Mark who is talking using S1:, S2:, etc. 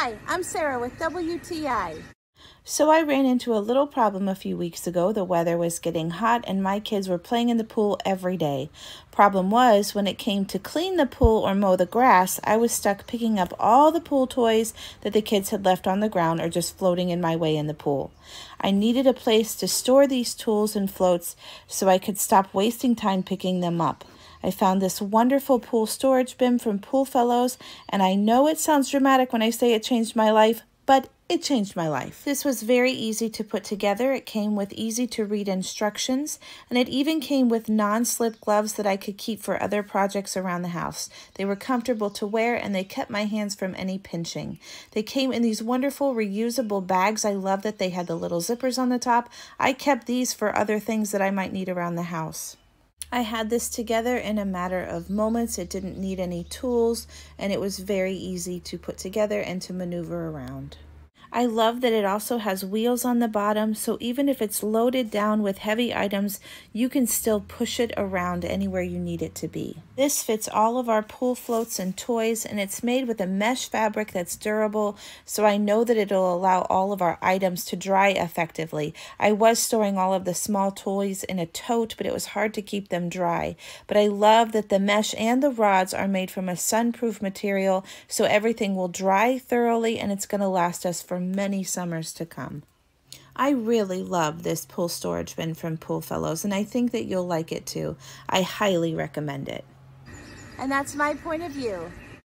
S1: Hi, I'm Sarah with WTI.
S2: So I ran into a little problem a few weeks ago. The weather was getting hot and my kids were playing in the pool every day. Problem was, when it came to clean the pool or mow the grass, I was stuck picking up all the pool toys that the kids had left on the ground or just floating in my way in the pool. I needed a place to store these tools and floats so I could stop wasting time picking them up. I found this wonderful pool storage bin from Pool Fellows, and I know it sounds dramatic when I say it changed my life, but it changed my life. This was very easy to put together. It came with easy to read instructions, and it even came with non-slip gloves that I could keep for other projects around the house. They were comfortable to wear and they kept my hands from any pinching. They came in these wonderful reusable bags. I love that they had the little zippers on the top. I kept these for other things that I might need around the house. I had this together in a matter of moments. It didn't need any tools, and it was very easy to put together and to maneuver around. I love that it also has wheels on the bottom, so even if it's loaded down with heavy items, you can still push it around anywhere you need it to be. This fits all of our pool floats and toys, and it's made with a mesh fabric that's durable, so I know that it'll allow all of our items to dry effectively. I was storing all of the small toys in a tote, but it was hard to keep them dry. But I love that the mesh and the rods are made from a sunproof material, so everything will dry thoroughly, and it's going to last us for many summers to come. I really love this pool storage bin from Pool Fellows, and I think that you'll like it too. I highly recommend it.
S1: And that's my point of view.